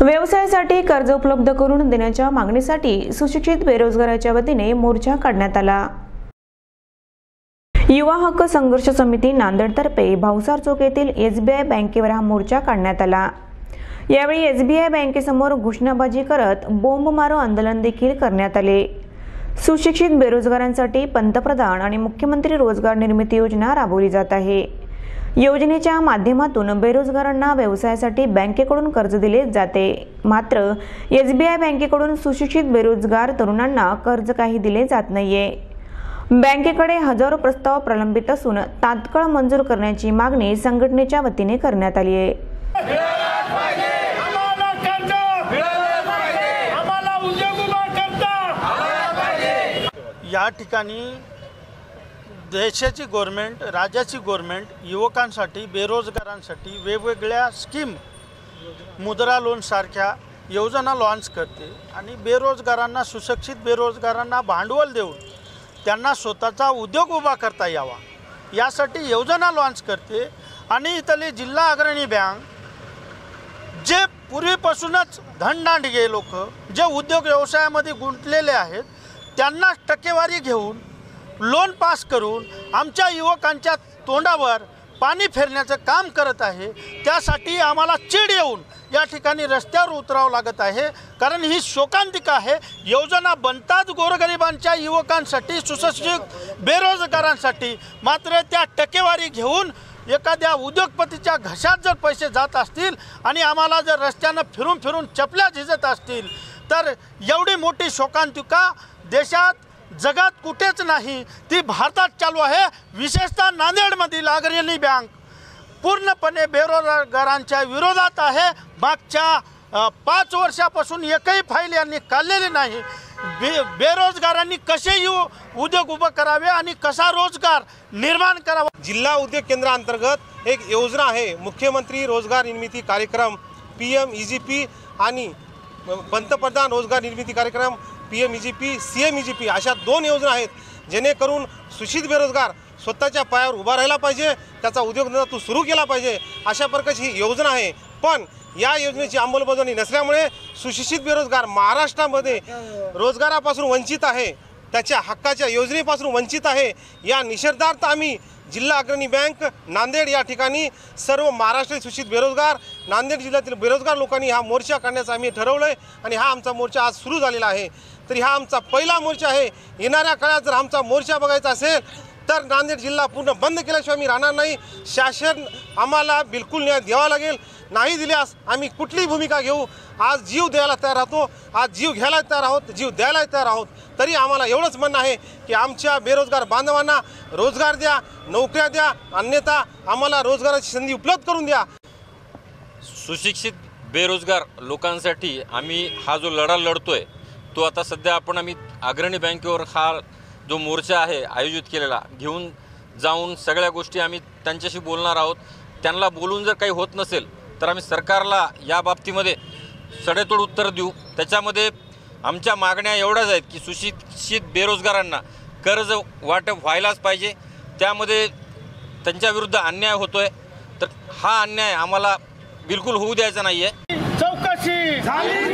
व्यवसायासाठी कर्ज उपलब्ध करून देण्याच्या मागणीसाठी सुशिक्षित बेरोजगाराच्या वतीने मोर्चा काढण्यात आला। युवा हक्क संघर्ष समिती नांदेडतर्फे भाऊसार चौक येथील एसबीआय बँकेवर हा मोर्चा काढण्यात आला। यावेळी एसबीआय बँकेसमोर घोषणाबाजी करत बोंब मारो आंदोलन देखील करण्यात आले। सुशिक्षित बेरोजगारांसाठी पंतप्रधान आणि मुख्यमंत्री रोजगार निर्मिती योजना राबवली जात आहे। योजनेच्या माध्यमातून बेरोजगारांना व्यवसायासाठी बँकेकडून कर्ज दिले जाते, मात्र एसबीआय बँकेकडून सुशिक्षित बेरोजगार तरुणांना कर्ज काही दिले जात नाहीये। बँकेकडे हजारो प्रस्ताव प्रलंबित असून तात्काळ मंजूर करण्याची मागणी संघटनेच्या वतीने करण्यात आली आहे। या ठिकाणी देशाची गव्हर्नमेंट, राज्याची गव्हर्नमेंट युवकांसाठी, बेरोजगारांसाठी वेगवेगळ्या स्कीम, मुद्रा लोन सारख्या योजना लॉन्च करते आणि बेरोजगारांना, सुशिक्षित बेरोजगारांना भांडवल देऊन त्यांना स्वतःचा उद्योग उभा करता यावा यासाठी योजना लॉन्च करते। आणि इथली जिल्हा अग्रणी बँक जे पूर्वीपासूनच धनदांडगे लोक जे उद्योग व्यवसायामध्ये गुंतलेले आहेत त्यांना टक्केवारी घेऊन लोन पास करून आमच्या युवकांच्या तोंडावर पाणी फेरण्याचं काम करत आहे। त्यासाठी आम्हाला चीड येऊन या ठिकाणी रस्त्यावर उतरावं लागत आहे, कारण ही शोकांतिका आहे। योजना बनतात गोरगरिबांच्या युवकांसाठी, सुशिक्षित बेरोजगारांसाठी, मात्र त्या टक्केवारी घेऊन एखाद्या उद्योगपतीच्या घशात जर पैसे जात असतील आणि आम्हाला जर रस्त्यानं फिरून फिरून चपल्या झिजत असतील तर एवढी मोठी शोकांतिका देशात, जगात कुठेच नाही, ती भारतात चालू आहे। विशेषतः नांदेडमधील अग्रणी बँक पूर्णपणे बेरोजगारांच्या विरोधात आहे। मागच्या 5 वर्षापासून एकही फाईल यांनी काढलेली नाही। बेरोजगारांनी कसे उद्योग उभे करावे आणि कसा रोजगार निर्माण करावा। जिल्हा उद्योग केंद्रांतर्गत एक योजना आहे, मुख्यमंत्री रोजगार निर्मिती कार्यक्रम PMEGP आणि पंतप्रधान रोजगार निर्मिती कार्यक्रम PMEGP CMEGP अशा 2 योजना आहेत, जेणेकरून सुशिक्षित बेरोजगार स्वतःच्या पायावर उभा राहिला पाहिजे, त्याचा उद्योगधंदा तो सुरू केला पाहिजे, अशा प्रकारची ही योजना आहे। पण या योजनेची अंमलबजावणी नसल्यामुळे सुशिक्षित बेरोजगार महाराष्ट्रामध्ये रोजगारापासून वंचित आहे, त्याच्या हक्काच्या योजनेपासून वंचित आहे। या निषेधार्थ आम्ही जिल्हा अग्रणी बँक नांदेड या ठिकाणी सर्व महाराष्ट्रीय सुशिक्षित बेरोजगार, नांदेड जिल्ह्यातील बेरोजगार लोकांनी हा मोर्चा काढण्याचं आम्ही ठरवलं आहे आणि हा आमचा मोर्चा आज सुरू झालेला आहे। तरी हा आमचा पहिला मोर्चा आहे। येणाऱ्या काळात जर आमचा मोर्चा बघायचा असेल तर नांदेड जिल्हा पूर्ण बंद केल्याशिवाय आम्ही राहणार नाही। शासन आम्हाला बिलकुल न्याय द्यावा लागेल, नाही दिल्यास आम्ही कुठलीही भूमिका घेऊ। आज जीव द्यायला तयार आहोत, आज जीव घ्यायला तयार आहोत, जीव द्यायला तयार आहोत। तरी आम्हाला एवढंच म्हणणं आहे की आमच्या बेरोजगार बांधवांना रोजगार द्या, नोकऱ्या द्या, अन्यथा आम्हाला रोजगाराची संधी उपलब्ध करून द्या। सुशिक्षित बेरोजगार लोकांसाठी आम्ही हा जो लढा लढतोय तो आता सध्या आम्ही अग्रणी बँकेवर हा जो मोर्चा आहे आयोजित केलेला घेऊन जाऊन सगळ्या गोष्टी आम्ही त्यांच्याशी बोलणार आहोत। त्यांना बोलून जर काही होत नसेल तर आम्ही सरकारला या बाबतीमध्ये सडेतोड उत्तर देऊ। त्याच्यामध्ये आमच्या मागण्या एवढ्याच आहेत की सुशिक्षित बेरोजगारांना कर्ज वाटप व्हायलाच पाहिजे, त्यामध्ये त्यांच्याविरुद्ध अन्याय होतोय, तर हा अन्याय आम्हाला बिलकुल होऊ द्यायचा नाही आहे। चौकशी झाली